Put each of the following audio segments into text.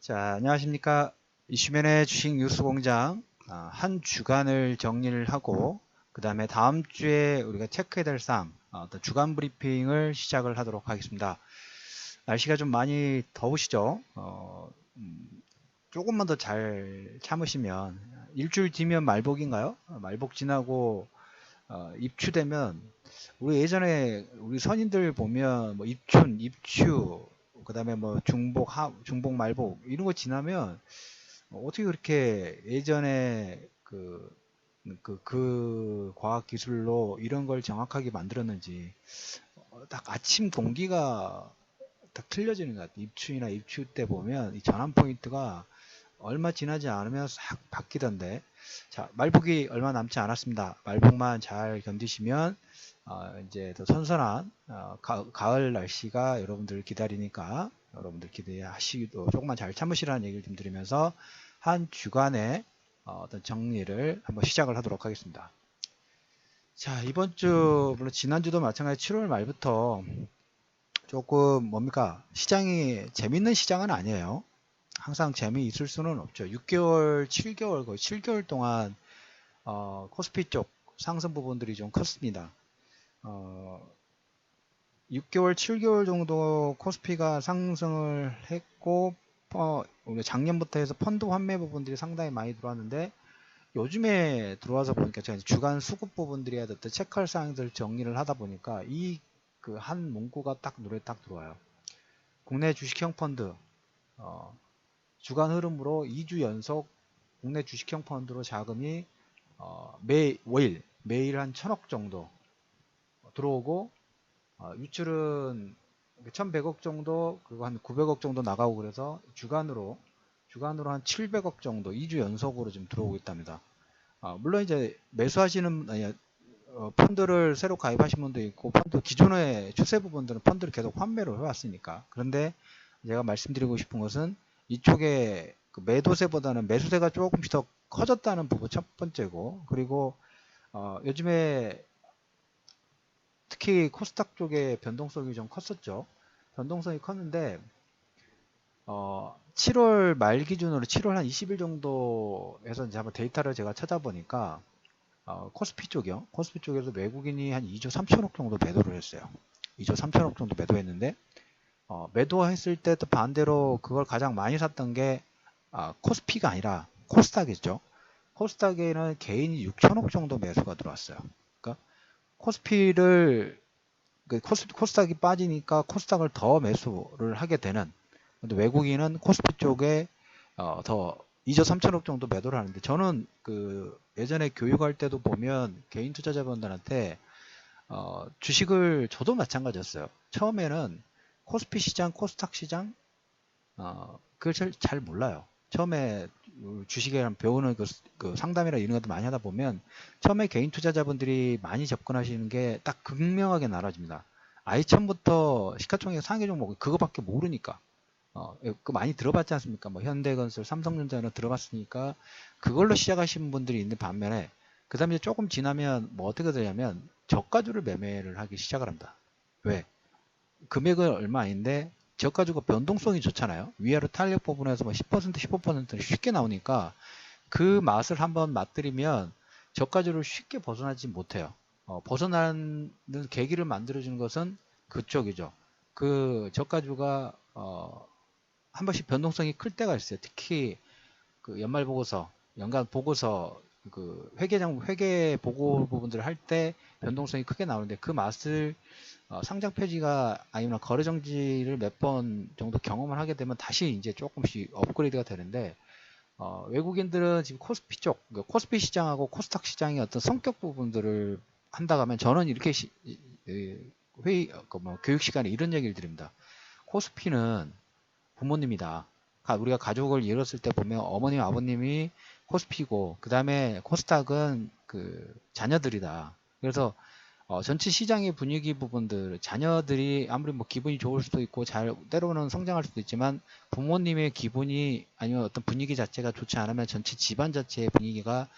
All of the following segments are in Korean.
자, 안녕하십니까. 이슈맨의 주식 뉴스 공장 한 주간을 정리를 하고 그 다음에 다음 주에 우리가 체크해야 될 사항 어떤 주간 브리핑을 시작을 하도록 하겠습니다. 날씨가 좀 많이 더우시죠? 조금만 더 잘 참으시면 일주일 뒤면 말복인가요? 말복 지나고 입추되면 우리 예전에 우리 선인들 보면 뭐 입춘, 입추 그다음에 뭐 중복, 중복, 말복 이런 거 지나면 어떻게 그렇게 예전에 그 과학 기술로 이런 걸 정확하게 만들었는지 딱 아침 공기가 딱 틀려지는 것 같아요. 입추나 입추 때 보면 이 전환 포인트가 얼마 지나지 않으면 싹 바뀌던데. 자, 말복이 얼마 남지 않았습니다. 말복만 잘 견디시면 이제 더 선선한 가을 날씨가 여러분들 기다리니까 여러분들 기대하시기도 조금만 잘 참으시라는 얘기를 좀 드리면서 한 주간의 어떤 정리를 한번 시작을 하도록 하겠습니다. 자, 이번 주 물론 지난주도 마찬가지 7월 말부터 조금 뭡니까 시장이 재밌는 시장은 아니에요. 항상 재미있을 수는 없죠. 6개월, 7개월, 거의 7개월 동안 코스피 쪽 상승 부분들이 좀 컸습니다. 6개월, 7개월 정도 코스피가 상승을 했고 작년부터 해서 펀드 환매 부분들이 상당히 많이 들어왔는데 요즘에 들어와서 보니까 제가 주간 수급 부분들이 해야 됐던 체크할 사항들 정리를 하다 보니까 이 그 한 문구가 딱 눈에 딱 들어와요. 국내 주식형 펀드 주간 흐름으로 2주 연속 국내 주식형 펀드로 자금이 매일 한 1000억 정도 들어오고 유출은 1100억 정도 그거 한 900억 정도 나가고 그래서 주간으로 한 700억 정도 2주 연속으로 지금 들어오고 있답니다. 물론 이제 매수하시는 펀드를 새로 가입하신 분도 있고 펀드 기존의 추세 부분들은 펀드를 계속 환매를 해왔으니까. 그런데 제가 말씀드리고 싶은 것은 이쪽에 그 매도세보다는 매수세가 조금씩 더 커졌다는 부분 첫 번째고, 그리고 요즘에 특히 코스닥 쪽에 변동성이 좀 컸었죠. 변동성이 컸는데 7월 말 기준으로 7월 한 20일 정도에서 이제 한번 데이터를 제가 찾아보니까 코스피 쪽이요. 코스피 쪽에서 외국인이 한 2조 3천억 정도 매도를 했어요. 2조 3천억 정도 매도했는데 매도했을 때 또 반대로 그걸 가장 많이 샀던 게 코스피가 아니라 코스닥이죠. 코스닥에는 개인이 6천억 정도 매수가 들어왔어요. 그러니까 코스피를 코스닥이 빠지니까 코스닥을 더 매수를 하게 되는. 근데 외국인은 코스피 쪽에 더 2조 3천억 정도 매도를 하는데 저는 그 예전에 교육할 때도 보면 개인 투자자분들한테 주식을 저도 마찬가지였어요. 처음에는 코스피 시장, 코스닥 시장 그걸 잘 몰라요. 처음에 주식에 대한 배우는 그 상담이나 이런 것도 많이 하다 보면 처음에 개인 투자자분들이 많이 접근하시는 게 딱 극명하게 나눠집니다. 아이처음부터 시가총액 상위 종목 그거밖에 모르니까 그 많이 들어봤지 않습니까? 뭐 현대건설, 삼성전자 는 들어봤으니까 그걸로 시작하시는 분들이 있는 반면에 그 다음에 조금 지나면 뭐 어떻게 되냐면 저가주를 매매를 하기 시작을 합니다. 왜? 금액은 얼마 아닌데 저가주가 변동성이 좋잖아요. 위아래 탄력 부분에서 뭐 10%, 15%는 쉽게 나오니까 그 맛을 한번 맛들이면 저가주를 쉽게 벗어나지 못해요. 벗어나는 계기를 만들어주는 것은 그쪽이죠. 그 저가주가 한 번씩 변동성이 클 때가 있어요. 특히 그 연말 보고서, 연간 보고서 그 회계 보고 부분들을 할 때 변동성이 크게 나오는데 그 맛을 상장 폐지가 아니면 거래 정지를 몇 번 정도 경험을 하게 되면 다시 이제 조금씩 업그레이드가 되는데 외국인들은 지금 코스피 쪽, 그러니까 코스피 시장하고 코스닥 시장의 어떤 성격 부분들을 한다고 하면 저는 이렇게 회의, 교육 시간에 이런 얘기를 드립니다. 코스피는 부모님이다. 우리가 가족을 잃었을 때 보면 어머님, 아버님이 코스피고 그 다음에 코스닥은 그 자녀들이다. 그래서 전체 시장의 분위기 부분들 자녀들이 아무리 뭐 기분이 좋을 수도 있고 잘 때로는 성장할 수도 있지만 부모님의 기분이 아니면 어떤 분위기 자체가 좋지 않으면 전체 집안 자체의 분위기가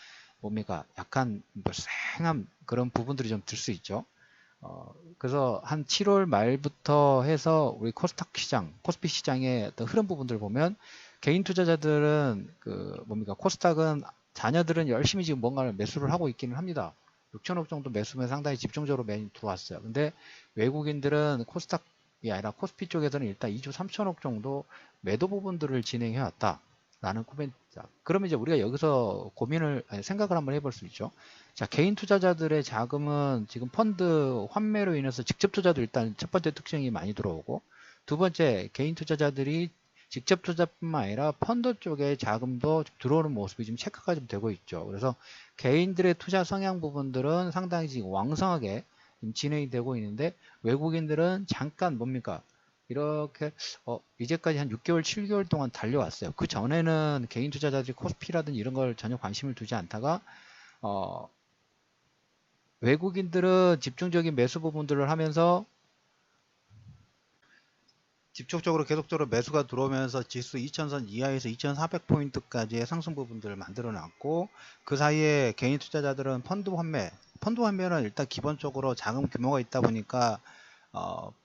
뭡니까 약간 뭐 쌩한 그런 부분들이 좀 들 수 있죠. 그래서 한 7월 말부터 해서 우리 코스닥 시장, 코스피 시장의 어떤 흐름 부분들 보면 개인 투자자들은 그 뭡니까 코스닥은 자녀들은 열심히 지금 뭔가를 매수를 하고 있기는 합니다. 6천억 정도 매수면 상당히 집중적으로 많이 들어왔어요. 근데 외국인들은 코스닥이 아니라 코스피 쪽에서는 일단 2조 3천억 정도 매도 부분들을 진행해 왔다. 라는 코멘트. 그러면 이제 우리가 여기서 고민을, 아니, 생각을 한번 해볼 수 있죠. 자, 개인 투자자들의 자금은 지금 펀드 환매로 인해서 직접 투자도 일단 첫 번째 특징이 많이 들어오고, 두 번째, 개인 투자자들이 직접 투자뿐만 아니라 펀드 쪽에 자금도 들어오는 모습이 지금 체크가 좀 되고 있죠. 그래서 개인들의 투자 성향 부분들은 상당히 지금 왕성하게 지금 진행이 되고 있는데, 외국인들은 잠깐 뭡니까? 이렇게 이제까지 한 6개월, 7개월 동안 달려왔어요. 그 전에는 개인 투자자들이 코스피라든지 이런 걸 전혀 관심을 두지 않다가 외국인들은 집중적인 매수 부분들을 하면서 집중적으로 계속적으로 매수가 들어오면서 지수 2000선 이하에서 2400포인트까지의 상승 부분들을 만들어 놨고, 그 사이에 개인 투자자들은 펀드 환매는 일단 기본적으로 자금 규모가 있다 보니까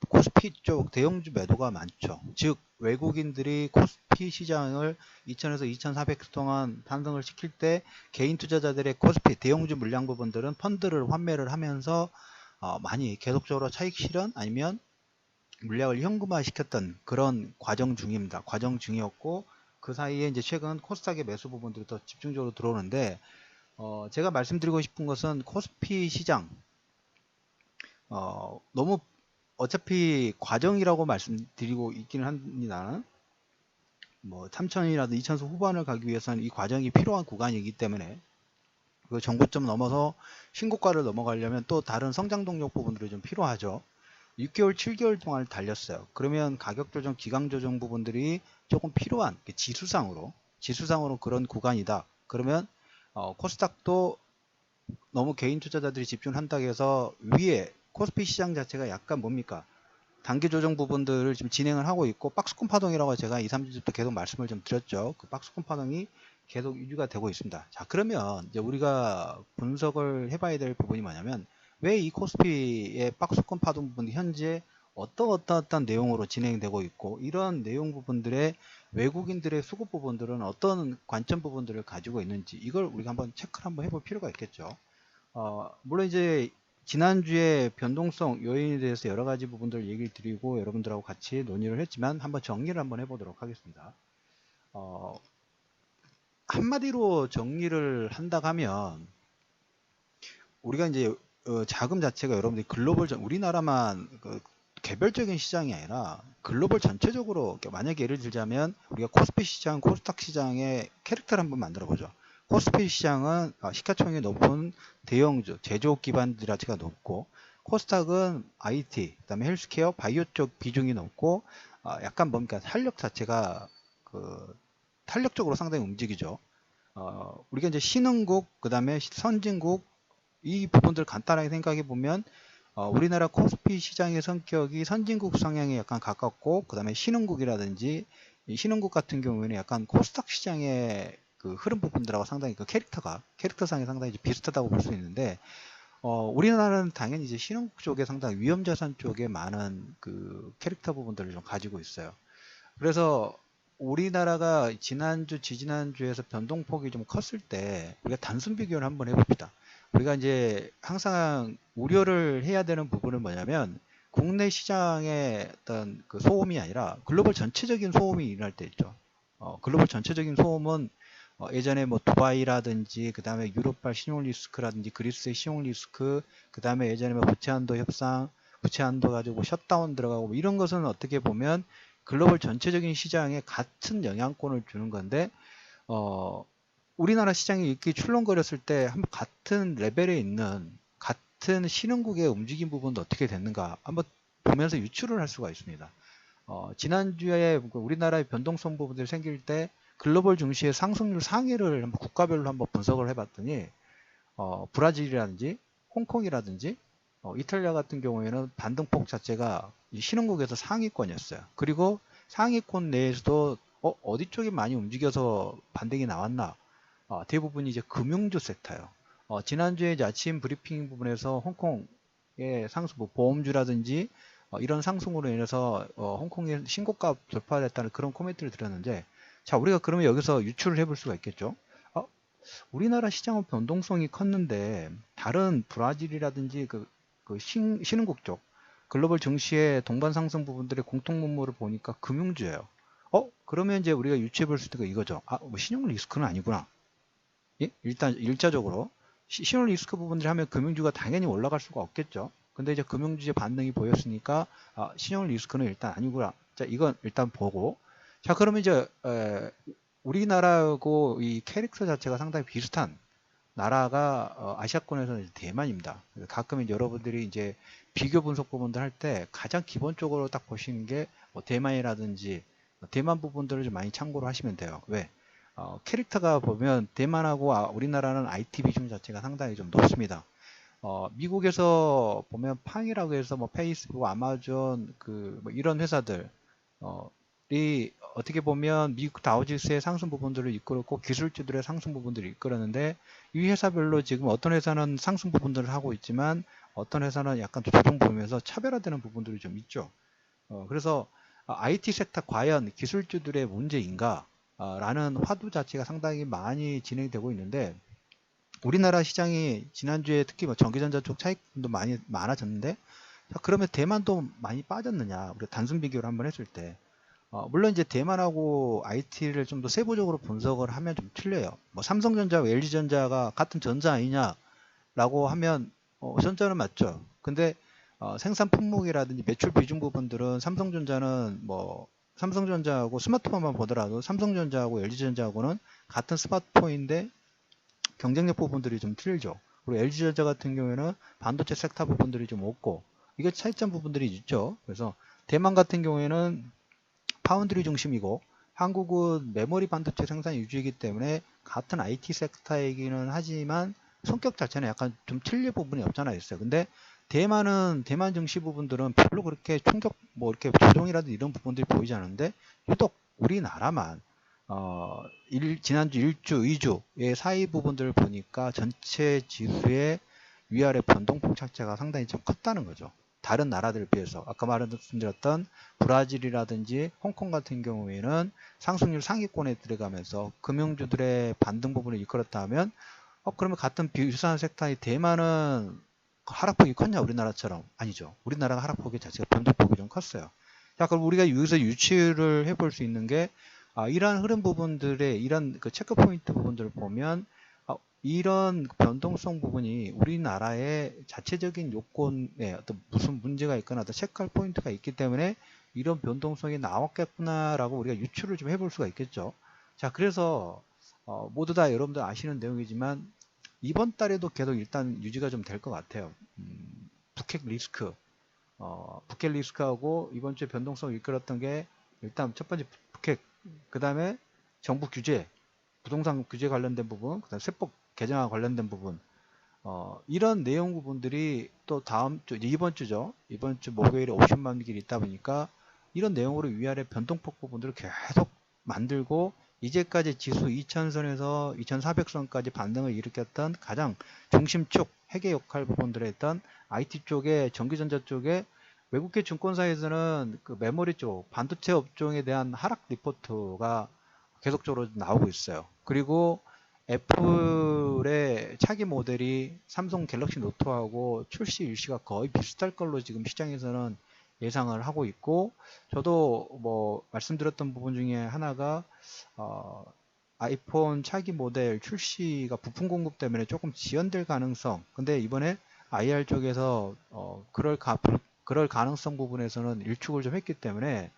코스피 쪽 대형주 매도가 많죠. 즉 외국인들이 코스피 시장을 2000에서 2400 동안 반등을 시킬 때 개인 투자자들의 코스피 대형주 물량 부분들은 펀드를 환매를 하면서 많이 계속적으로 차익 실현 아니면 물량을 현금화 시켰던 그런 과정 중입니다. 과정 중이었고, 그 사이에 이제 최근 코스닥의 매수 부분들이 더 집중적으로 들어오는데, 제가 말씀드리고 싶은 것은 코스피 시장, 너무 어차피 과정이라고 말씀드리고 있기는 합니다. 뭐 3000이라도 2000선 후반을 가기 위해서는 이 과정이 필요한 구간이기 때문에 그 정고점 넘어서 신고가를 넘어가려면 또 다른 성장 동력 부분들이 좀 필요하죠. 6개월, 7개월 동안 달렸어요. 그러면 가격 조정, 기강 조정 부분들이 조금 필요한 지수상으로 그런 구간이다. 그러면 코스닥도 너무 개인 투자자들이 집중한다고 해서 위에 코스피 시장 자체가 약간 뭡니까? 단기 조정 부분들을 지금 진행을 하고 있고, 박스권 파동이라고 제가 2, 3주부터 계속 말씀을 좀 드렸죠. 그 박스권 파동이 계속 유지가 되고 있습니다. 자, 그러면 이제 우리가 분석을 해봐야 될 부분이 뭐냐면, 왜 이 코스피의 박스권 파동 부분이 현재 어떤 내용으로 진행되고 있고, 이런 내용 부분들의 외국인들의 수급 부분들은 어떤 관점 부분들을 가지고 있는지, 이걸 우리가 한번 체크를 한번 해볼 필요가 있겠죠. 물론 이제 지난주에 변동성 요인에 대해서 여러 가지 부분들 얘기를 드리고 여러분들하고 같이 논의를 했지만, 한번 정리를 한번 해보도록 하겠습니다. 한마디로 정리를 한다 하면, 우리가 이제 자금 자체가 여러분들이 우리나라만 개별적인 시장이 아니라 글로벌 전체적으로, 만약에 예를 들자면 우리가 코스피 시장, 코스닥 시장의 캐릭터를 한번 만들어 보죠. 코스피 시장은 시가총액이 높은 대형주, 제조업 기반들 자체가 높고, 코스닥은 IT, 그다음에 헬스케어, 바이오 쪽 비중이 높고, 약간 뭔가 탄력 자체가 탄력적으로 상당히 움직이죠. 우리가 이제 신흥국, 그다음에 선진국, 이 부분들 간단하게 생각해 보면, 우리나라 코스피 시장의 성격이 선진국 성향에 약간 가깝고, 그 다음에 신흥국이라든지, 이 신흥국 같은 경우에는 약간 코스닥 시장의 그 흐름 부분들하고 상당히 캐릭터상에 상당히 비슷하다고 볼 수 있는데, 우리나라는 당연히 이제 신흥국 쪽에 상당히 위험자산 쪽에 많은 그 캐릭터 부분들을 좀 가지고 있어요. 그래서 우리나라가 지지난주에서 변동폭이 좀 컸을 때 우리가 단순 비교를 한번 해봅시다. 우리가 이제 항상 우려를 해야 되는 부분은 뭐냐면, 국내 시장의 어떤 그 소음이 아니라 글로벌 전체적인 소음이 일어날 때 있죠. 글로벌 전체적인 소음은 예전에 뭐 두바이라든지, 그 다음에 유럽발 신용 리스크라든지, 그리스의 신용 리스크, 그 다음에 예전에 뭐 부채한도 협상, 부채한도 가지고 셧다운 들어가고, 뭐 이런 것은 어떻게 보면 글로벌 전체적인 시장에 같은 영향권을 주는 건데, 우리나라 시장이 이렇게 출렁거렸을 때 한번 같은 레벨에 있는 같은 신흥국의 움직임 부분도 어떻게 됐는가 한번 보면서 유추를 할 수가 있습니다. 지난주에 우리나라의 변동성 부분들이 생길 때 글로벌 증시의 상승률 상위를 한번 국가별로 한번 분석을 해봤더니, 브라질이라든지 홍콩이라든지 이탈리아 같은 경우에는 반등폭 자체가 이 신흥국에서 상위권이었어요. 그리고 상위권 내에서도 어디 쪽이 많이 움직여서 반등이 나왔나? 대부분이 이제 금융주 섹터예요. 지난주에 이제 아침 브리핑 부분에서 홍콩의 상승, 뭐 보험주라든지 이런 상승으로 인해서 홍콩의 신고가 돌파됐다는 그런 코멘트를 드렸는데, 자, 우리가 그러면 여기서 유추를 해볼 수가 있겠죠. 어, 우리나라 시장은 변동성이 컸는데 다른 브라질이라든지 신흥국 쪽 글로벌 증시의 동반 상승 부분들의 공통 분모를 보니까 금융주예요. 그러면 이제 우리가 유추해 볼 수 있는 거 이거죠. 뭐 신용 리스크는 아니구나. 예? 일단 일차적으로 신용 리스크 부분들을 하면 금융주가 당연히 올라갈 수가 없겠죠. 근데 이제 금융주의 반등이 보였으니까 신용 리스크는 일단 아니구나. 자, 이건 일단 보고, 자, 그러면 이제 우리나라하고 이 캐릭터 자체가 상당히 비슷한 나라가 아시아권에서는 대만입니다. 가끔 이제 여러분들이 이제 비교 분석 부분들 할 때 가장 기본적으로 딱 보시는 게뭐 대만이라든지 대만 부분들을 좀 많이 참고로 하시면 돼요. 왜? 캐릭터가 보면 대만하고 우리나라는 IT 비중 자체가 상당히 좀 높습니다. 미국에서 보면 팡이라고 해서 뭐 페이스북, 아마존 뭐 이런 회사들 이 어떻게 보면 미국 다우지수의 상승 부분들을 이끌었고 기술주들의 상승 부분들을 이끌었는데 이 회사별로 지금 어떤 회사는 상승 부분들을 하고 있지만 어떤 회사는 약간 조정 보면서 차별화되는 부분들이 좀 있죠. 그래서 IT 섹터 과연 기술주들의 문제인가? 라는 화두 자체가 상당히 많이 진행되고 있는데 우리나라 시장이 지난주에 특히 뭐 전기전자 쪽 차익도 많이 많아졌는데 자, 그러면 대만도 많이 빠졌느냐? 우리가 단순 비교를 한번 했을 때 물론 이제 대만하고 IT를 좀 더 세부적으로 분석을 하면 좀 틀려요. 뭐 삼성전자와 LG전자가 같은 전자 아니냐라고 하면 전자는 맞죠. 근데 생산 품목이라든지 매출 비중 부분들은 삼성전자는 뭐 삼성전자하고 스마트폰만 보더라도 삼성전자하고 LG전자하고는 같은 스마트폰인데 경쟁력 부분들이 좀 틀리죠. 그리고 LG전자 같은 경우에는 반도체 섹터 부분들이 좀 없고 이게 차이점 부분들이 있죠. 그래서 대만 같은 경우에는 파운드리 중심이고 한국은 메모리 반도체 생산 위주이기 때문에 같은 IT 섹터이기는 하지만 성격 자체는 약간 좀 틀릴 부분이 없잖아 있어요. 근데 대만은 대만 증시 부분들은 별로 그렇게 충격 뭐 이렇게 조정이라든지 이런 부분들이 보이지 않는데 유독 우리나라만 지난주 1주, 2주의 사이 부분들을 보니까 전체 지수의 위아래 변동폭 자체가 상당히 좀 컸다는 거죠. 다른 나라들에 비해서 아까 말씀드렸던 브라질이라든지 홍콩 같은 경우에는 상승률 상위권에 들어가면서 금융주들의 반등 부분을 이끌었다 하면 그러면 같은 비슷한 섹터의 대만은 하락폭이 컸냐 우리나라처럼 아니죠. 우리나라가 하락폭이 자체가 변동폭이 좀 컸어요. 자, 그럼 우리가 여기서 유추를 해볼 수 있는 게 이러한 흐름 부분들의 이런 그 체크 포인트 부분들을 보면 이런 변동성 부분이 우리나라의 자체적인 요건에 어떤 무슨 문제가 있거나 어떤 체크할 포인트가 있기 때문에 이런 변동성이 나왔겠구나라고 우리가 유추를 좀 해볼 수가 있겠죠. 자, 그래서 모두 다 여러분들 아시는 내용이지만 이번 달에도 계속 일단 유지가 좀 될 것 같아요. 북핵 리스크, 북핵 리스크하고 이번 주에 변동성을 이끌었던 게 일단 첫 번째 북핵, 그 다음에 정부 규제, 부동산 규제 관련된 부분, 그 다음에 세법 개정과 관련된 부분, 이런 내용 부분들이 또 다음 주, 이번 주죠. 이번 주 목요일에 옵션 만기일이 있다 보니까 이런 내용으로 위아래 변동폭 부분들을 계속 만들고 이제까지 지수 2000선에서 2400선까지 반등을 일으켰던 가장 중심축 회계 역할 부분들을 했던 IT 쪽에 전기전자 쪽에 외국계 증권사에서는 그 메모리 쪽 반도체 업종에 대한 하락 리포트가 계속적으로 나오고 있어요. 그리고 애플의 차기 모델이 삼성 갤럭시 노트하고 출시 일시가 거의 비슷할 걸로 지금 시장에서는 예상을 하고 있고 저도 뭐 말씀드렸던 부분 중에 하나가 아이폰 차기 모델 출시가 부품 공급 때문에 조금 지연될 가능성 근데 이번에 IR 쪽에서 그럴 가능성 부분에서는 일축을 좀 했기 때문에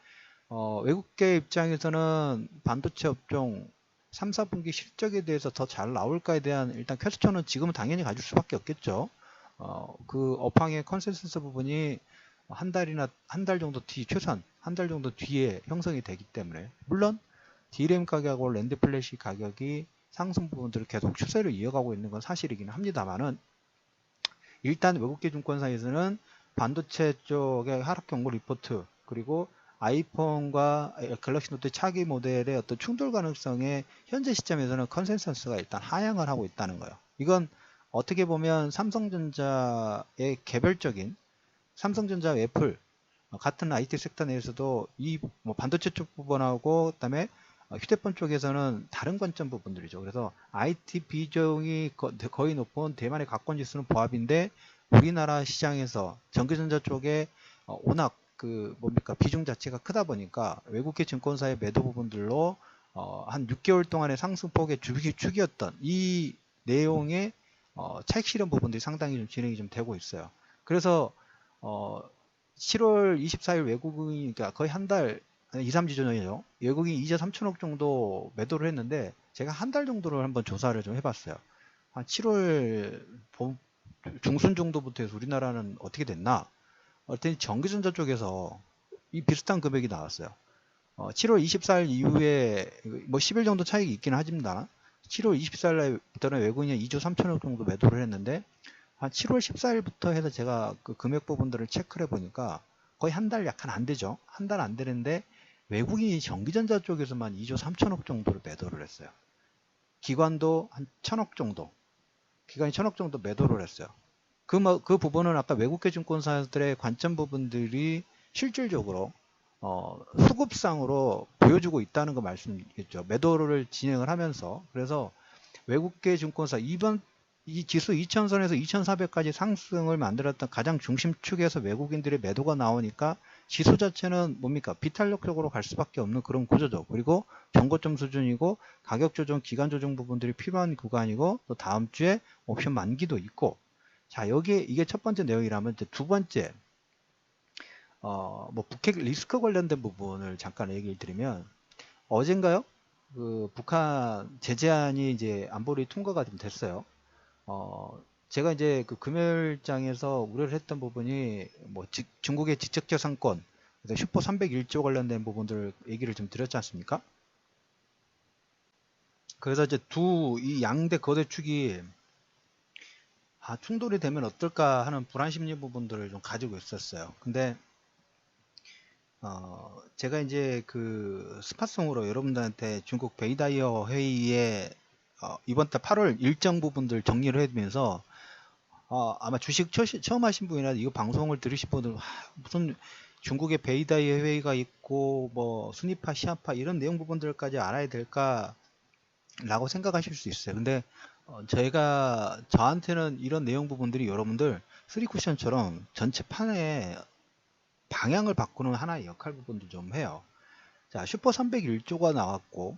외국계 입장에서는 반도체 업종 3, 4분기 실적에 대해서 더 잘 나올까에 대한 일단 퀘스천은 지금은 당연히 가질 수밖에 없겠죠. 그 업황의 컨센서스 부분이 한 달 정도 뒤, 최소한 한 달 정도 뒤에 형성이 되기 때문에 물론 DRAM 가격하고 랜드 플래시 가격이 상승 부분들을 계속 추세를 이어가고 있는 건 사실이긴 합니다만은 일단 외국계 증권사에서는 반도체 쪽의 하락 경고 리포트 그리고 아이폰과 갤럭시 노트 차기 모델의 어떤 충돌 가능성에 현재 시점에서는 컨센서스가 일단 하향을 하고 있다는 거예요. 이건 어떻게 보면 삼성전자의 개별적인 삼성전자, 애플 같은 IT 섹터 내에서도 이 뭐 반도체 쪽 부분하고 그다음에 휴대폰 쪽에서는 다른 관점 부분들이죠. 그래서 IT 비중이 거의 높은 대만의 가권 지수는 보합인데 우리나라 시장에서 전기전자 쪽에 워낙 그 뭡니까 비중 자체가 크다 보니까 외국계 증권사의 매도 부분들로 한 6개월 동안의 상승폭의 축이었던 이 내용의 차익 실현 부분들이 상당히 좀 진행이 좀 되고 있어요. 그래서 7월 24일 외국인이 그러니까 거의 한 달 2, 3주 전이죠. 외국인 이자 3천억 정도 매도를 했는데 제가 한 달 정도를 한번 조사를 좀 해봤어요. 한 7월 중순 정도부터 해서 우리나라는 어떻게 됐나? 어떤 전기전자 쪽에서 이 비슷한 금액이 나왔어요. 7월 24일 이후에 뭐 10일 정도 차익이 있긴 하지만 7월 24일 날부터는 외국인이 2조 3천억 정도 매도를 했는데 한 7월 14일부터 해서 제가 그 금액 부분들을 체크를 해보니까 거의 한 달 약간 안 되죠. 한 달 안 되는데 외국인이 전기전자 쪽에서만 2조 3천억 정도를 매도를 했어요. 기관도 한 1천억 정도, 기관이 1천억 정도 매도를 했어요. 그 부분은 아까 외국계 증권사들의 관점 부분들이 실질적으로 수급상으로 보여주고 있다는 거 말씀드렸죠. 매도를 진행을 하면서. 그래서 외국계 증권사 이 지수 2000선에서 2400까지 상승을 만들었던 가장 중심축에서 외국인들의 매도가 나오니까 지수 자체는 뭡니까? 비탄력적으로 갈 수밖에 없는 그런 구조죠. 그리고 정고점 수준이고 가격 조정, 기간 조정 부분들이 필요한 구간이고 또 다음 주에 옵션 만기도 있고 자, 여기에 이게 첫 번째 내용이라면 이제 두 번째 뭐 북핵 리스크 관련된 부분을 잠깐 얘기를 드리면 어젠가요? 그 북한 제재안이 이제 안보리 통과가 좀 됐어요. 제가 이제 그 금요일장에서 우려를 했던 부분이 뭐 중국의 지적재산권, 그래서 슈퍼 301조 관련된 부분들 얘기를 좀 드렸지 않습니까? 그래서 이제 이 양대 거대 축이 충돌이 되면 어떨까 하는 불안 심리 부분들을 좀 가지고 있었어요. 근데 제가 이제 그 스팟송으로 여러분들한테 중국 베이다이어 회의에 이번 달 8월 일정 부분들 정리를 해두면서 아마 주식 처음 하신 분이나 이거 방송을 들으신 분들 무슨 중국의 베이다이어 회의가 있고 뭐 순위파 시한파 이런 내용 부분들까지 알아야 될까 라고 생각하실 수 있어요. 근데 저한테는 이런 내용 부분들이 여러분들 3쿠션처럼 전체 판의 방향을 바꾸는 하나의 역할 부분도 좀 해요. 자, 슈퍼 301조가 나왔고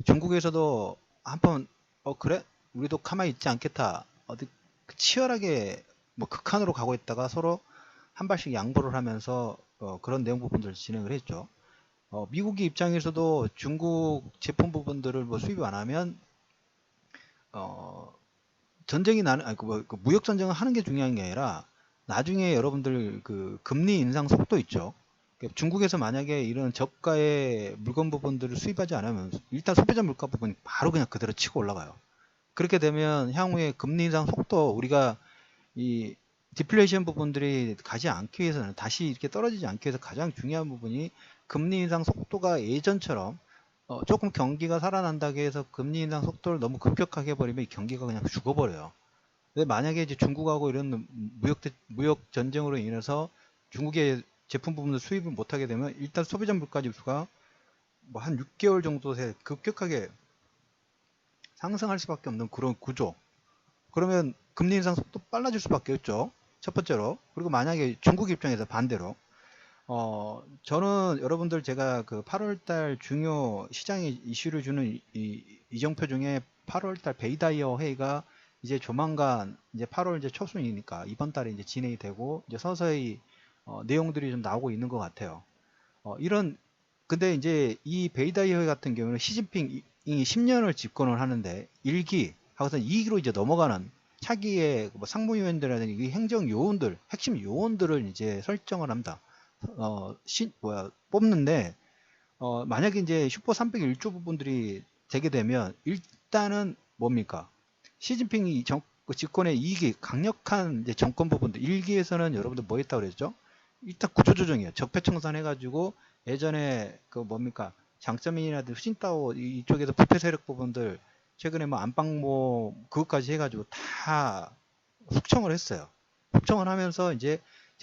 중국에서도 한번 그래? 우리도 가만히 있지 않겠다. 어디 치열하게 뭐 극한으로 가고 있다가 서로 한 발씩 양보를 하면서 그런 내용 부분들을 진행을 했죠. 미국의 입장에서도 중국 제품 부분들을 뭐 수입 안 하면 전쟁이 나는 그 무역 전쟁을 하는 게 중요한 게 아니라 나중에 여러분들 그 금리 인상 속도 있죠. 그러니까 중국에서 만약에 이런 저가의 물건 부분들을 수입하지 않으면 일단 소비자 물가 부분이 바로 그냥 그대로 치고 올라가요. 그렇게 되면 향후에 금리 인상 속도 우리가 이 디플레이션 부분들이 가지 않기 위해서는 다시 이렇게 떨어지지 않기 위해서 가장 중요한 부분이 금리 인상 속도가 예전처럼 조금 경기가 살아난다고 해서 금리 인상 속도를 너무 급격하게 해버리면 이 경기가 그냥 죽어버려요. 근데 만약에 이제 중국하고 이런 무역 전쟁으로 인해서 중국의 제품 부분을 수입을 못하게 되면 일단 소비자 물가 지수가 뭐 한 6개월 정도 새 급격하게 상승할 수밖에 없는 그런 구조. 그러면 금리 인상 속도 빨라질 수밖에 없죠. 첫 번째로. 그리고 만약에 중국 입장에서 반대로 저는 여러분들 제가 그 8월달 중요 시장에 이슈를 주는 이정표 중에 8월달 베이다이어 회의가 이제 조만간 이제 8월 이제 초순이니까 이번 달에 이제 진행이 되고 이제 서서히 내용들이 좀 나오고 있는 것 같아요. 근데 이제 이 베이다이어 회의 같은 경우는 시진핑이 10년을 집권을 하는데 1기 하고서 2기로 이제 넘어가는 차기의 뭐 상무위원들이라든지 행정 요원들, 핵심 요원들을 이제 설정을 합니다. 뽑는데, 만약에 이제 슈퍼 301조 부분들이 되게 되면, 일단은 뭡니까? 시진핑이 그 집권의 2기, 강력한 이제 정권 부분들, 1기에서는 여러분들 뭐 했다고 그랬죠? 일단 구조조정이에요. 적폐청산 해가지고, 예전에 그 뭡니까? 장쩌민이라든지 후진타오 이쪽에서 부패 세력 부분들, 최근에 뭐 안방모, 그것까지 해가지고 다 숙청을 했어요. 숙청을 하면서 이제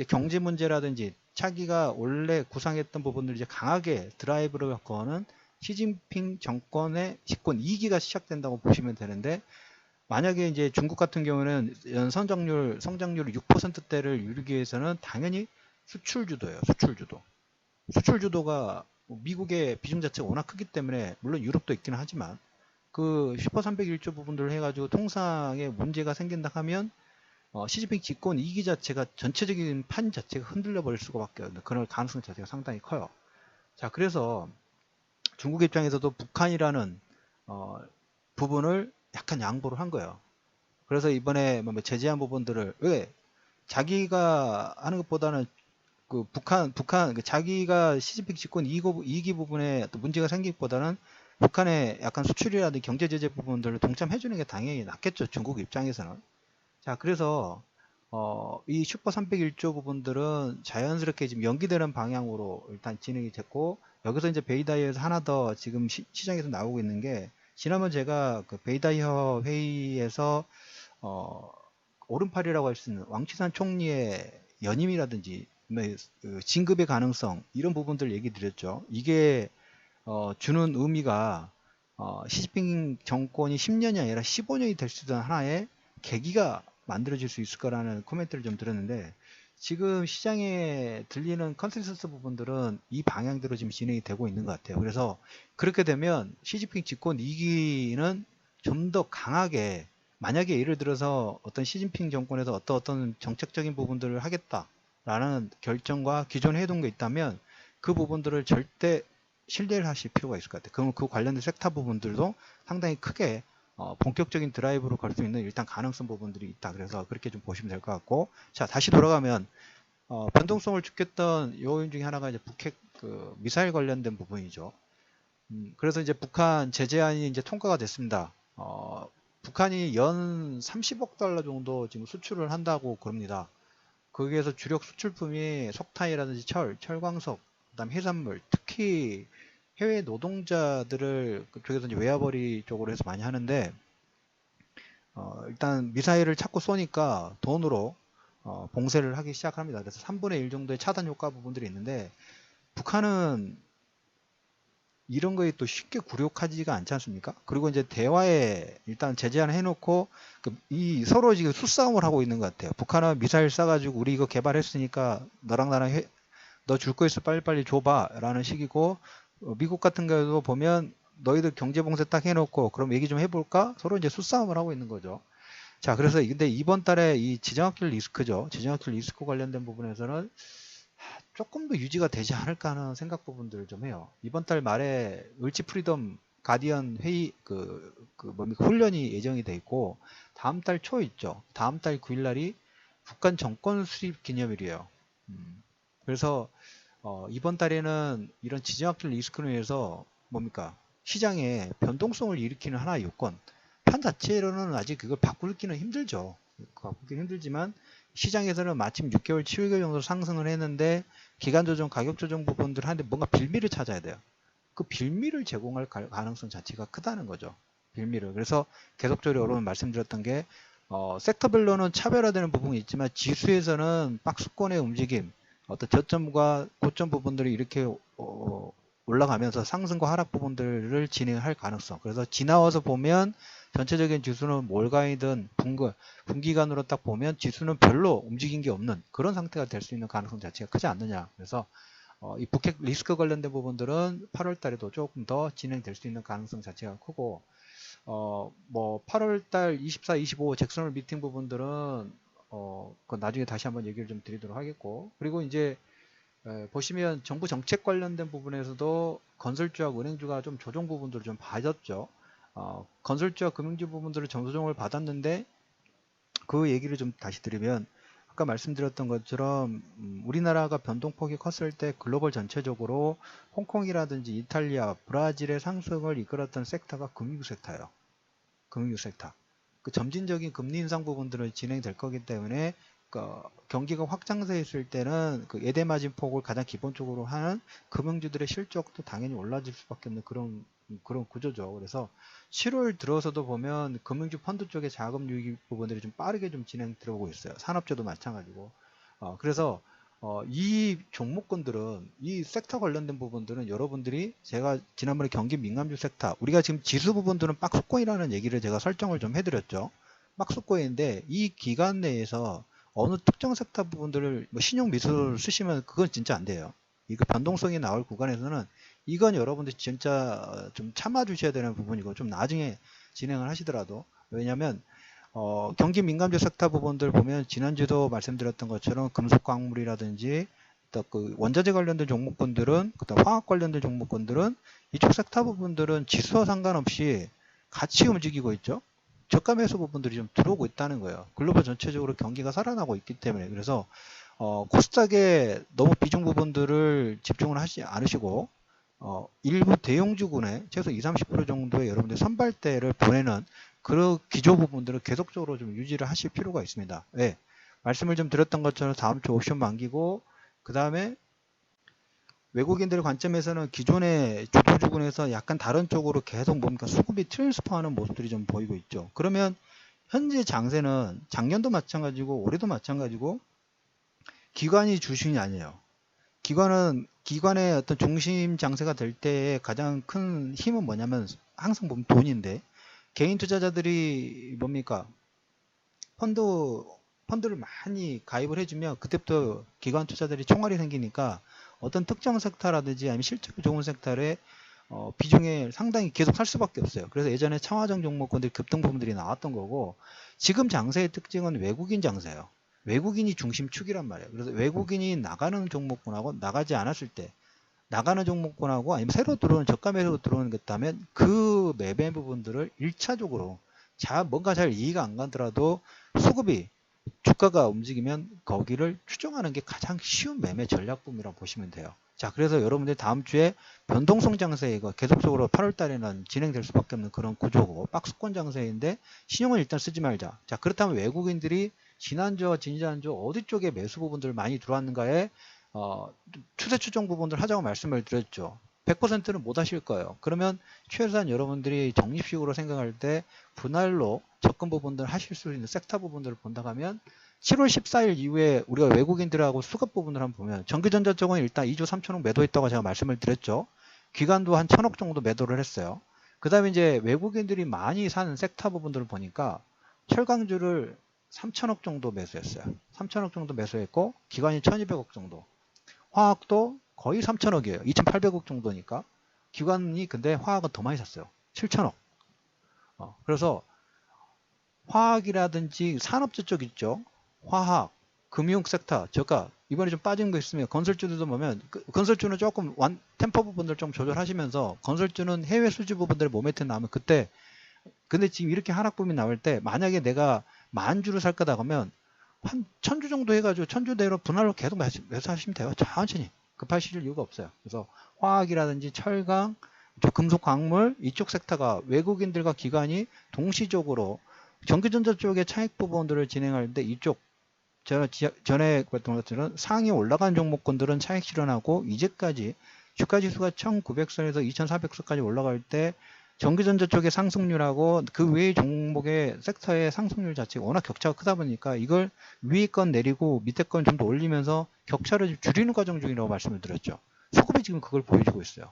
경제 문제라든지 차기가 원래 구상했던 부분들을 이제 강하게 드라이브를 거는 시진핑 정권의 집권 2기가 시작된다고 보시면 되는데, 만약에 이제 중국 같은 경우는 연 성장률 6%대를 이루기 위해서는 당연히 수출 주도예요. 수출 주도. 수출 주도가 미국의 비중 자체가 워낙 크기 때문에, 물론 유럽도 있기는 하지만 그 슈퍼 301조 부분들을 해가지고 통상에 문제가 생긴다 하면 시진핑 집권 2기 자체가 전체적인 판 자체가 흔들려 버릴 수밖에 없는 그런 가능성 자체가 상당히 커요. 자, 그래서 중국 입장에서도 북한이라는 부분을 약간 양보를 한 거예요. 그래서 이번에 뭐 제재한 부분들을, 왜 자기가 하는 것보다는 그 북한 자기가 시진핑 집권 2기 부분에 또 문제가 생기기보다는 북한의 약간 수출이라든지 경제 제재 부분들을 동참해 주는 게 당연히 낫겠죠, 중국 입장에서는. 자, 그래서 이 슈퍼 301조 부분들은 자연스럽게 지금 연기되는 방향으로 일단 진행이 됐고, 여기서 이제 베이다이어에서 하나 더 지금 시장에서 나오고 있는 게, 지난번 제가 그 베이다이어 회의에서 어, 오른팔이라고 할 수 있는 왕岐산 총리의 연임이라든지 그 진급의 가능성, 이런 부분들 얘기 드렸죠. 이게 주는 의미가 시진핑 정권이 10년이 아니라 15년이 될 수 있는 하나의 계기가 만들어질 수 있을 거라는 코멘트를 좀 드렸는데, 지금 시장에 들리는 컨센서스 부분들은 이 방향대로 지금 진행이 되고 있는 것 같아요. 그래서 그렇게 되면 시진핑 집권 2기는 좀 더 강하게, 만약에 예를 들어서 어떤 시진핑 정권에서 어떤 정책적인 부분들을 하겠다라는 결정과 기존에 해둔 게 있다면, 그 부분들을 절대 신뢰를 하실 필요가 있을 것 같아요. 그러면 그 관련된 섹터 부분들도 상당히 크게 본격적인 드라이브로 걸 수 있는 일단 가능성 부분들이 있다. 그래서 그렇게 좀 보시면 될 것 같고, 자, 다시 돌아가면 변동성을 죽였던 요인 중에 하나가 이제 북핵 그 미사일 관련된 부분이죠. 그래서 이제 북한 제재안이 이제 통과가 됐습니다. 북한이 연 30억 달러 정도 지금 수출을 한다고 그럽니다. 거기에서 주력 수출품이 석탄이라든지 철광석, 그다음 해산물, 특히 해외 노동자들을 그쪽에서 이제 외화벌이 쪽으로 해서 많이 하는데, 일단 미사일을 자꾸 쏘니까 돈으로 봉쇄를 하기 시작합니다. 그래서 3분의 1 정도의 차단 효과 부분들이 있는데, 북한은 이런 거에 또 쉽게 굴욕하지가 않지 않습니까? 그리고 이제 대화에 일단 제재를 해놓고 이 서로 지금 수싸움을 하고 있는 것 같아요. 북한은 미사일 쏴가지고 우리 이거 개발했으니까 너랑 나랑 너 줄 거 있어 빨리빨리 줘봐 라는 식이고, 미국 같은 경우도 보면 너희들 경제 봉쇄 딱 해놓고 그럼 얘기 좀 해볼까? 서로 이제 수싸움을 하고 있는 거죠. 자, 그래서 근데 이번 달에 이 지정학적 리스크죠. 지정학적 리스크 관련된 부분에서는 조금 더 유지가 되지 않을까 하는 생각 부분들을 좀 해요. 이번 달 말에 을지 프리덤 가디언 회의 뭡니까 훈련이 예정이 돼 있고, 다음 달 초 있죠. 다음 달 9일 날이 북한 정권 수립 기념일이에요. 그래서 이번 달에는 이런 지정학적 리스크로 인해서 뭡니까 시장에 변동성을 일으키는 하나의 요건, 판 자체로는 아직 그걸 바꾸기는 힘들죠. 바꾸기는 힘들지만 시장에서는 마침 6개월, 7개월 정도 상승을 했는데 기간 조정, 가격 조정 부분들 하는데 뭔가 빌미를 찾아야 돼요. 그 빌미를 제공할 가능성 자체가 크다는 거죠. 빌미를. 그래서 계속적으로 여러분 말씀드렸던 게 섹터별로는 차별화되는 부분이 있지만 지수에서는 박스권의 움직임, 어떤 저점과 고점 부분들이 이렇게 올라가면서 상승과 하락 부분들을 진행할 가능성. 그래서 지나와서 보면 전체적인 지수는 몰가이든 분기간으로 딱 보면 지수는 별로 움직인 게 없는 그런 상태가 될 수 있는 가능성 자체가 크지 않느냐. 그래서 이 북핵 리스크 관련된 부분들은 8월 달에도 조금 더 진행될 수 있는 가능성 자체가 크고, 뭐 8월 달 24, 25 잭슨홀 미팅 부분들은 그건 나중에 다시 한번 얘기를 좀 드리도록 하겠고, 그리고 이제 보시면 정부 정책 관련된 부분에서도 건설주와 은행주가 좀 조정 부분들을 좀 봐줬죠. 건설주와 금융주 부분들을 조정을 받았는데, 그 얘기를 좀 다시 드리면 아까 말씀드렸던 것처럼 우리나라가 변동폭이 컸을 때 글로벌 전체적으로 홍콩이라든지 이탈리아, 브라질의 상승을 이끌었던 섹터가 금융 섹터예요. 금융 섹터. 그 점진적인 금리 인상 부분들은 진행될 거기 때문에 경기가 확장세 있을 때는 그 예대 마진 폭을 가장 기본적으로 하는 금융주들의 실적도 당연히 올라질 수밖에 없는 그런 구조죠. 그래서 7월 들어서도 보면 금융주 펀드 쪽의 자금 유입 부분들이 좀 빠르게 좀 진행 들어오고 있어요. 산업주도 마찬가지고. 그래서 이 종목군들은, 이 섹터 관련된 부분들은 여러분들이 제가 지난번에 경기 민감주 섹터, 우리가 지금 지수 부분들은 박스권이라는 얘기를 제가 설정을 좀 해드렸죠. 박스권인데 이 기간 내에서 어느 특정 섹터 부분들을 뭐 신용 미수를 쓰시면 그건 진짜 안 돼요. 이거 변동성이 나올 구간에서는 이건 여러분들 진짜 좀 참아 주셔야 되는 부분이고, 좀 나중에 진행을 하시더라도, 왜냐면 경기 민감주 섹터 부분들 보면 지난주도 말씀드렸던 것처럼 금속 광물이라든지 또 그 원자재 관련된 종목군들은, 그다음 화학 관련된 종목군들은, 이쪽 섹터 부분들은 지수와 상관없이 같이 움직이고 있죠. 저가 매수 부분들이 좀 들어오고 있다는 거예요. 글로벌 전체적으로 경기가 살아나고 있기 때문에. 그래서 코스닥에 너무 비중 부분들을 집중을 하지 않으시고, 일부 대형주군에 최소 20, 30% 정도의 여러분들 선발대를 보내는 그런 기조 부분들을 계속적으로 좀 유지를 하실 필요가 있습니다. 네. 말씀을 좀 드렸던 것처럼 다음 주 옵션 만기고, 그 다음에 외국인들 관점에서는 기존의 주도주군에서 약간 다른 쪽으로 계속 뭡니까 수급이 트랜스퍼하는 모습들이 좀 보이고 있죠. 그러면 현재 장세는 작년도 마찬가지고 올해도 마찬가지고 기관이 주식이 아니에요. 기관의 어떤 중심 장세가 될 때의 가장 큰 힘은 뭐냐면 항상 보면 돈인데, 개인 투자자들이 뭡니까 펀드를 많이 가입을 해주면 그때부터 기관 투자들이 총알이 생기니까 어떤 특정 섹터라든지 아니면 실적이 좋은 섹터에 비중에 상당히 계속 살 수밖에 없어요. 그래서 예전에 청화정 종목군들이 급등 부분들이 나왔던 거고, 지금 장세의 특징은 외국인 장세예요. 외국인이 중심축이란 말이에요. 그래서 외국인이 나가는 종목군하고 나가지 않았을 때, 나가는 종목군하고 아니면 새로 들어오는 저가 매수로 들어오는 것 다면 그 매매 부분들을 1차적으로 뭔가 잘 이해가 안 가더라도 수급이 주가가 움직이면 거기를 추정하는 게 가장 쉬운 매매 전략법이라고 보시면 돼요. 자, 그래서 여러분들 다음 주에 변동성 장세가 계속적으로 8월 달에는 진행될 수밖에 없는 그런 구조고, 박스권 장세인데 신용은 일단 쓰지 말자. 자, 그렇다면 외국인들이 지난주와 지난주 어디 쪽에 매수 부분들 많이 들어왔는가에 추세 추정 부분들 하자고 말씀을 드렸죠. 100%는 못 하실 거예요. 그러면 최소한 여러분들이 적립식으로 생각할 때 분할로 접근 부분들 하실 수 있는 섹터 부분들을 본다고 하면 7월 14일 이후에 우리가 외국인들하고 수급 부분을 한번 보면 전기전자 쪽은 일단 2조 3천억 매도했다고 제가 말씀을 드렸죠. 기관도 한 1,000억 정도 매도를 했어요. 그 다음에 이제 외국인들이 많이 사는 섹터 부분들을 보니까 철강주를 3,000억 정도 매수했어요. 3,000억 정도 매수했고 기관이 1,200억 정도. 화학도 거의 3,000억이에요. 2,800억 정도니까. 기관이 근데 화학은 더 많이 샀어요. 7,000억. 그래서 화학이라든지 산업재 쪽 있죠. 화학, 금융 섹터, 저가 이번에 좀 빠진 거 있으면 건설주들도 보면 건설주는 조금 템포 부분들 좀 조절하시면서, 건설주는 해외 수지 부분들 모멘트 나오면 그때, 근데 지금 이렇게 하락붐이 나올 때 만약에 내가 10,000주를 살 거다 그러면 한 1,000주 정도 해가지고 1,000주대로 분할로 계속 매수하시면 돼요. 천천히. 급하실 이유가 없어요. 그래서 화학이라든지 철강, 금속 광물 이쪽 섹터가 외국인들과 기관이 동시적으로 전기전자 쪽의 차익 부분들을 진행할 때 이쪽 전에 봤던 것처럼 상위 올라간 종목군들은 차익 실현하고, 이제까지 주가지수가 1900선에서 2400선까지 올라갈 때 전기전자 쪽의 상승률하고 그 외의 종목의 섹터의 상승률 자체가 워낙 격차가 크다 보니까 이걸 위에 건 내리고 밑에 건 좀 더 올리면서 격차를 줄이는 과정 중이라고 말씀을 드렸죠. 수급이 지금 그걸 보여주고 있어요.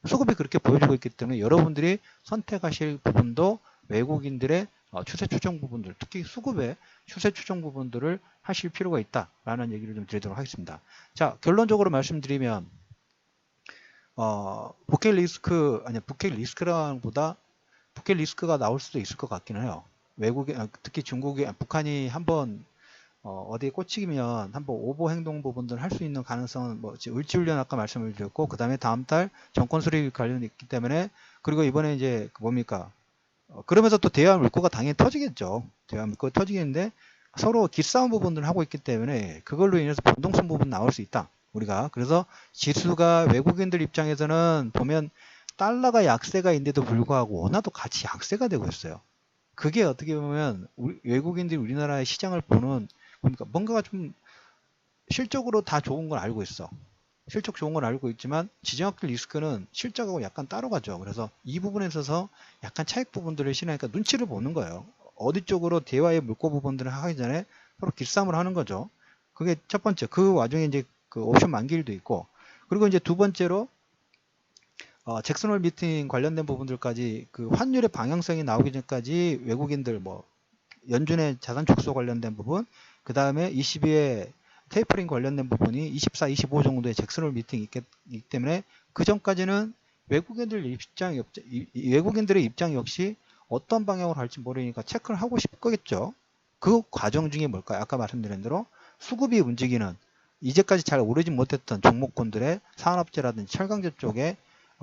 수급이 그렇게 보여주고 있기 때문에 여러분들이 선택하실 부분도 외국인들의 추세 추정 부분들, 특히 수급의 추세 추정 부분들을 하실 필요가 있다라는 얘기를 좀 드리도록 하겠습니다. 자, 결론적으로 말씀드리면 북핵 리스크라는 보다 북핵 리스크가 나올 수도 있을 것 같기는 해요. 특히 북한이 한번 어디에 꽂히면 한번 오버 행동 부분들 할 수 있는 가능성은 을지훈련 아까 말씀을 드렸고, 그 다음에 다음 달 정권 수립 관련이 있기 때문에, 그리고 이번에 이제 그러면서 또 대화 물꼬가 당연히 터지겠죠. 대화 물꼬가 터지겠는데 서로 기싸움 부분들을 하고 있기 때문에 그걸로 인해서 변동성 부분 나올 수 있다. 우리가 그래서 지수가 외국인들 입장에서는 보면 달러가 약세가 있는데도 불구하고 원화도 같이 약세가 되고 있어요. 그게 어떻게 보면 외국인들이 우리나라의 시장을 보는, 그러니까 뭔가가 좀 실적으로 다 좋은 걸 알고 있어. 실적 좋은 걸 알고 있지만 지정학적 리스크는 실적하고 약간 따로 가죠. 그래서 이 부분에 있어서 약간 차익 부분들을 실행하니까 눈치를 보는 거예요. 어디 쪽으로 대화의 물꼬 부분들을 하기 전에 서로 기싸움을 하는 거죠. 그게 첫 번째. 그 와중에 이제 그 옵션 만기일도 있고, 그리고 이제 두 번째로 잭슨홀 미팅 관련된 부분들까지 그 환율의 방향성이 나오기 전까지 외국인들 뭐 연준의 자산 축소 관련된 부분, 그 다음에 22의 테이퍼링 관련된 부분이 24, 25 정도의 잭슨홀 미팅이 있기 때문에 그 전까지는 외국인들의 입장 역시 어떤 방향으로 할지 모르니까 체크를 하고 싶겠죠. 그 과정 중에 뭘까요? 아까 말씀드린 대로 수급이 움직이는 이제까지 잘 오르지 못했던 종목군들의 산업재라든지 철강제 쪽에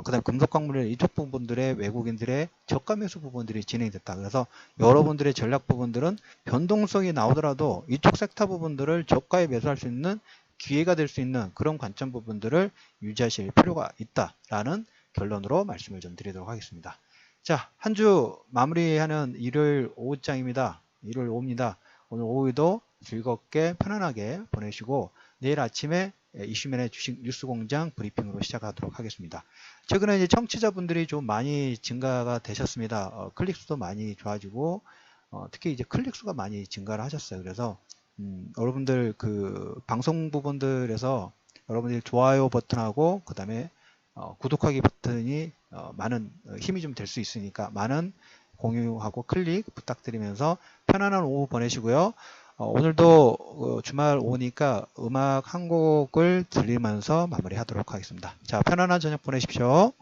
그 다음 금속광물 이쪽 부분들의 외국인들의 저가 매수 부분들이 진행됐다. 그래서 여러분들의 전략 부분들은 변동성이 나오더라도 이쪽 섹터 부분들을 저가에 매수할 수 있는 기회가 될 수 있는 그런 관점 부분들을 유지하실 필요가 있다라는 결론으로 말씀을 좀 드리도록 하겠습니다. 자, 한 주 마무리하는 일요일 오후장입니다. 일요일 오후입니다. 오늘 오후에도 즐겁게 편안하게 보내시고 내일 아침에 이슈맨의 주식 뉴스공장 브리핑으로 시작하도록 하겠습니다. 최근에 이제 청취자분들이 좀 많이 증가가 되셨습니다. 클릭수도 많이 좋아지고 특히 이제 클릭수가 많이 증가를 하셨어요. 그래서 여러분들 그 방송 부분들에서 여러분들이 좋아요 버튼하고 그 다음에 구독하기 버튼이 많은 힘이 좀 될 수 있으니까 많은 공유하고 클릭 부탁드리면서 편안한 오후 보내시고요. 오늘도 주말 오니까 음악 한 곡을 들리면서 마무리하도록 하겠습니다. 자, 편안한 저녁 보내십시오.